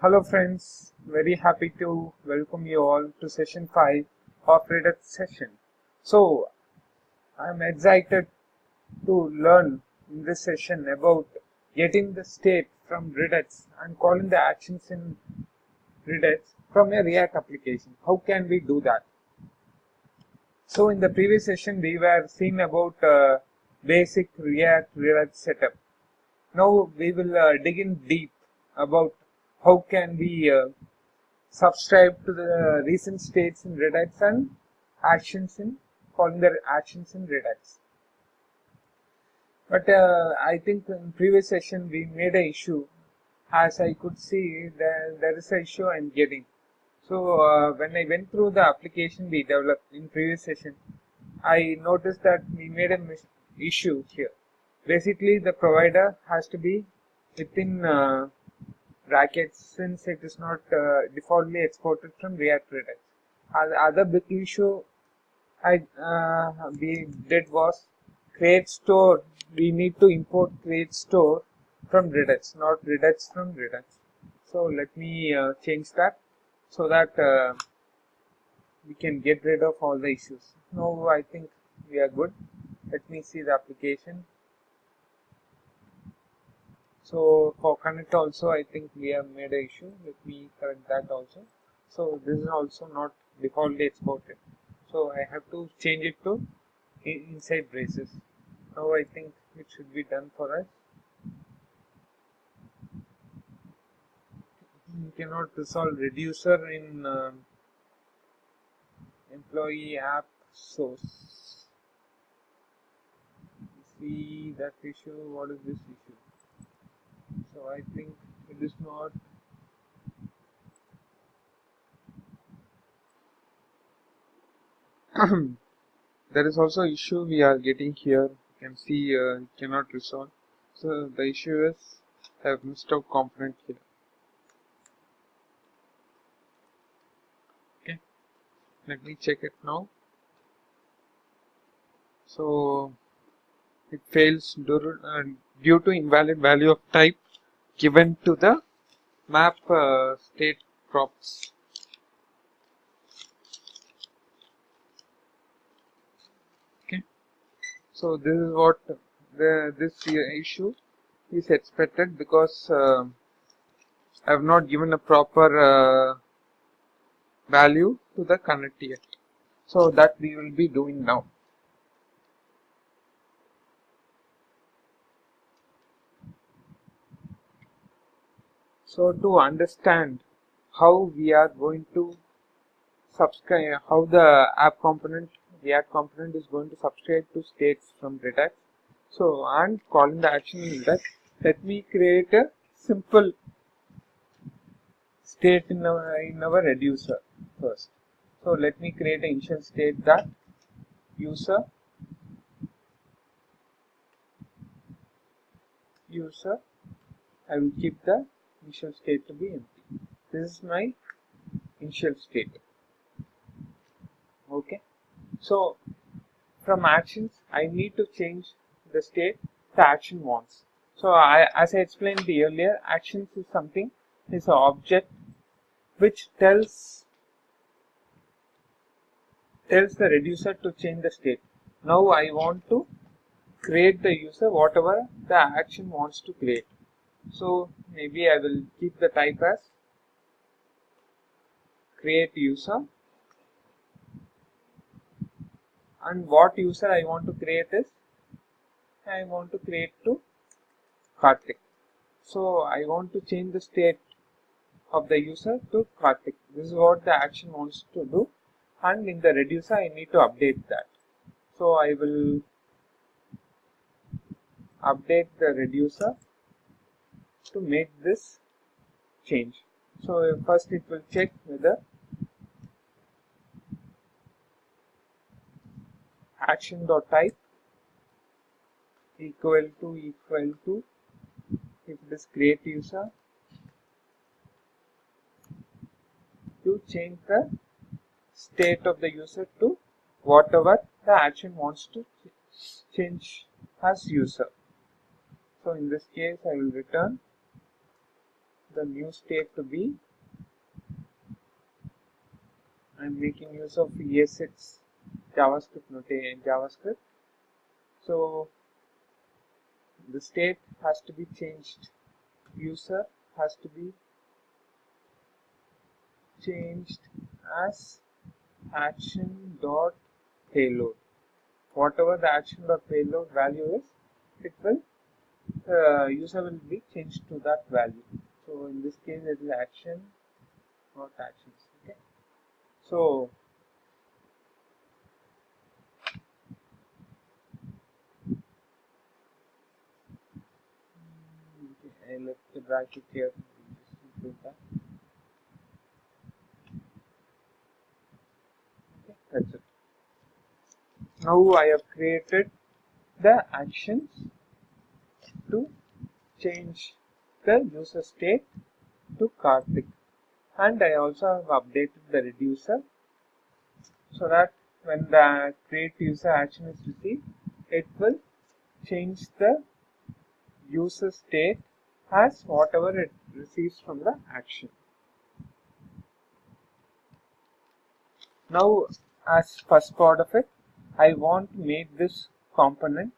Hello friends, very happy to welcome you all to session 5 of redux session. So I'm excited to learn in this session about getting the state from redux and calling the actions in redux from a React application. How can we do that? So in the previous session we were seeing about basic React redux setup. Now we will dig in deep about how can we subscribe to the recent states in redux and actions in calling the actions in redux. But I think in previous session we made a issue. As I could see, there is an issue I'm getting. So when I went through the application we developed in previous session, I noticed that we made a issue here. Basically, the provider has to be within brackets since it is not defaultly exported from React Redux. The other big issue we did was create store. We need to import create store from Redux, not Redux from Redux. So let me change that so that we can get rid of all the issues. Now I think we are good. Let me see the application. So for connect also I think we have made an issue. Let me correct that also. So this is also not defaultly exported. So I have to change it to inside braces. Now I think it should be done for us. You cannot resolve reducer in employee app source. See that issue. What is this issue? So I think it is not. There is also issue we are getting here. You can see cannot resolve. So the issue is I have missed out component here. Okay, let me check it now. So it fails due to invalid value of type given to the map state props. Okay, so this is what this issue is expected because I have not given a proper value to the connect yet. So that we will be doing now. So to understand how we are going to subscribe, how the app component, React component is going to subscribe to states from Redux. So and calling the action in Redux, let me create a simple state in our reducer first. So let me create an initial state that user I will keep the initial state to be empty. This is my initial state. Okay, so from actions I need to change the state the action wants. So as I explained earlier, actions is something is an object which tells the reducer to change the state. Now I want to create the user whatever the action wants to create. So maybe I will keep the type as create user, and what user I want to create is I want to create to Karthik. So I want to change the state of the user to Karthik. This is what the action wants to do, and in the reducer I need to update that. So I will update the reducer to make this change. So first it will check whether action.type equal to if it is create user to change the state of the user to whatever the action wants to change as user. So in this case I will return the new state to be, I'm making use of ES6 JavaScript. So the state has to be changed. User has to be changed as action dot payload. Whatever the action dot payload value is, it will user will be changed to that value. So in this case, it is action, not actions. Okay. So I left the bracket here. Just include that. Okay, that's it. Now I have created the actions to change the user state to Karthik, and I also have updated the reducer so that when the create user action is received, it will change the user state as whatever it receives from the action. Now, as first part of it, I want to make this component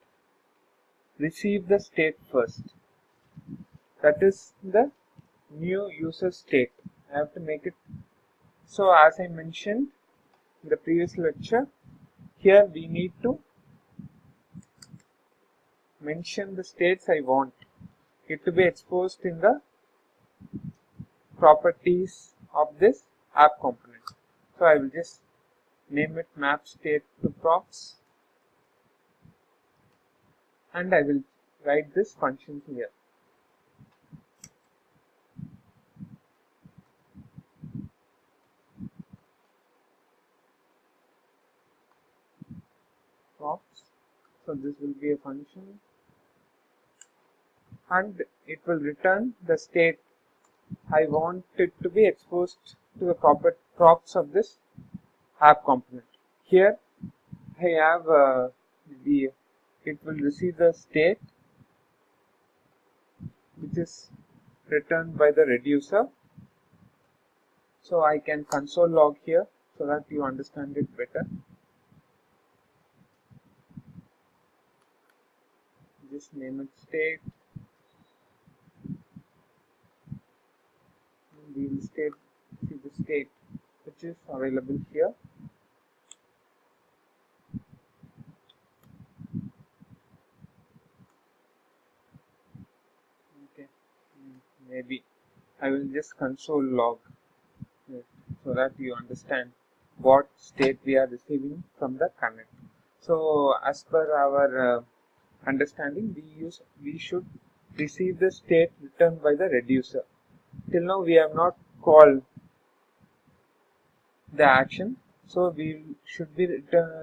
receive the state first. That is the new user state. I have to make it. So as I mentioned in the previous lecture, here we need to mention the states I want it to be exposed in the properties of this app component. So I will just name it map state to props, and I will write this function here. Props. So this will be a function, and it will return the state I want it to be exposed to the props of this app component. Here I have it will receive the state which is returned by the reducer. So I can console log here so that you understand it better. Just name it state. We will see the state which is available here. Okay, maybe I will just console log so that you understand what state we are receiving from the connect. So as per our understanding, we should receive the state returned by the reducer. Till now we have not called the action, so we should be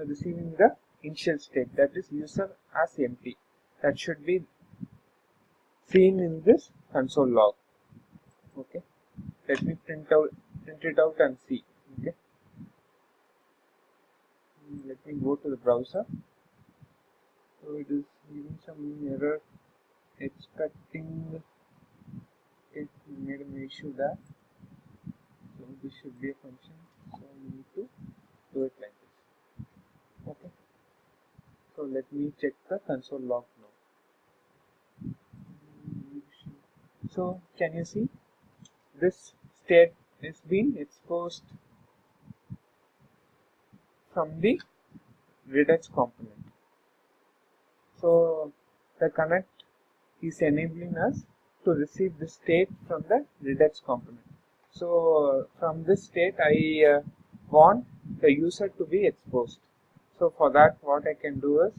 receiving the initial state, that is user as empty. That should be seen in this console log. Okay, let me print it out and see. Okay, let me go to the browser. So it is giving some error, expecting. Okay, we made an issue there. So this should be a function. So we need to do it like this. Okay. So let me check the console log now. So can you see this state is being exposed from the redux component. So the connect is enabling us to receive the state from the redux component. So from this state I want the user to be exposed. So for that what I can do is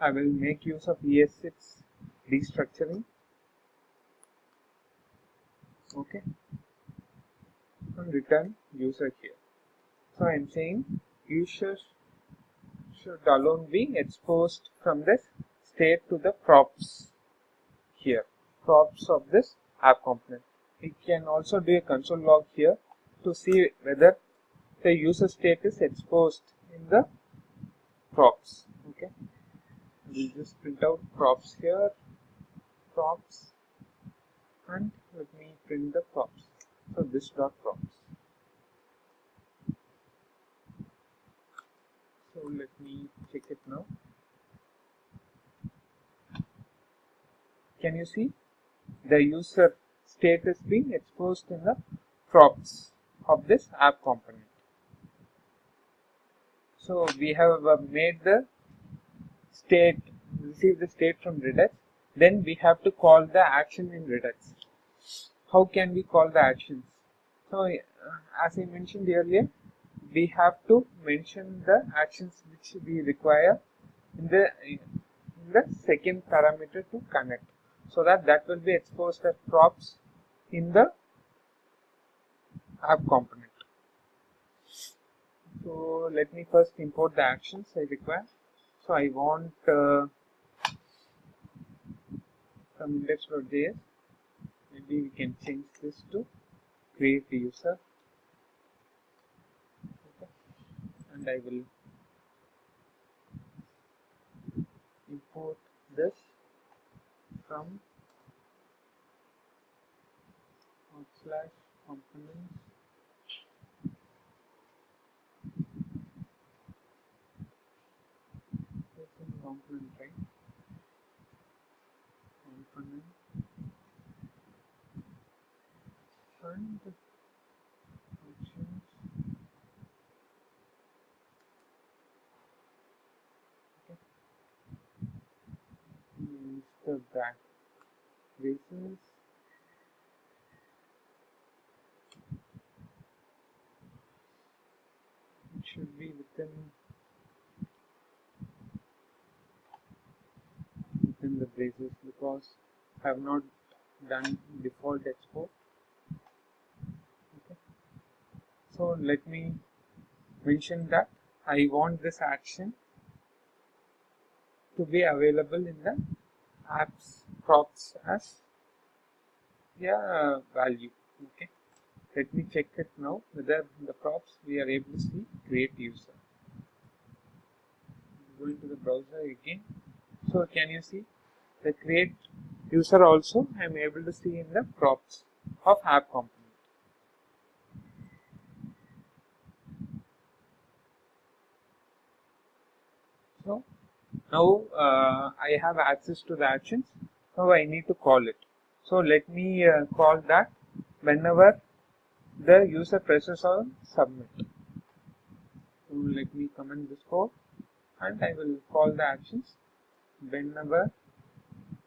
I will make use of ES6 destructuring. Okay, and return user here. So I am saying user should alone be exposed from this state to the props here, props of this app component. We can also do a console log here to see whether the user state is exposed in the props. Okay, we'll just print out props here, props, and let me print the props. So this dot props. So let me check it now. Can you see the user state is being exposed in the props of this app component? So we have made the state, receive the state from redux. Then we have to call the action in redux. How can we call the actions? So as I mentioned earlier, we have to mention the actions which we require in the second parameter to connect, so that will be exposed as props in the app component. So let me first import the actions I require. So I want some index.js. Maybe we can change this to create the user. Okay. And I will import this from /components component, right? Component and functions. Okay. Use the back braces. It should be within the braces because I have not done default export. Okay. So let me mention that I want this action to be available in the apps props as value. Okay. Let me check it now whether in the props we are able to see create user. Going to the browser again. So can you see the create user also I am able to see in the props of app component. So now I have access to the actions. Now I need to call it. So let me call that whenever the user presses on submit. So let me comment this code and I will call the actions whenever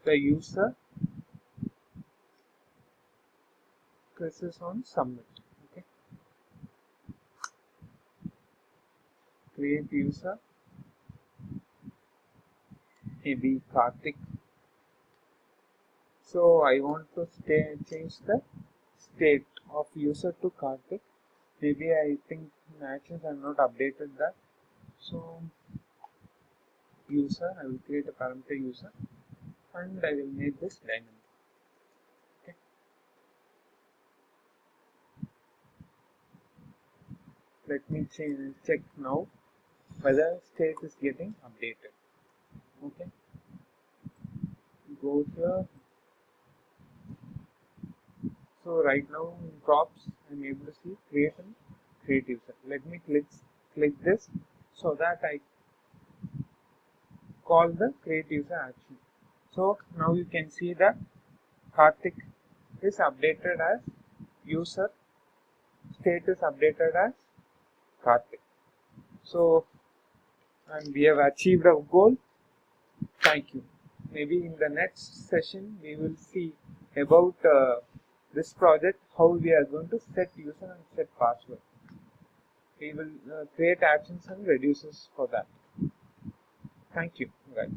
the user presses on submit. Okay. Create user, maybe Karthik. So I want to change the state of user to Karthik. Maybe I think in actions I have not updated that. So user, I will create a parameter user and I will make this dynamic. Okay. Let me check now whether state is getting updated. Okay. Go here. So right now in props I am able to see create and create user. Let me click this so that I call the create user action. So now you can see that Karthik is updated as user, state is updated as Karthik. So and we have achieved our goal. Thank you. Maybe in the next session we will see about this project, how we are going to set user and set password. We will create actions and reducers for that. Thank you guys.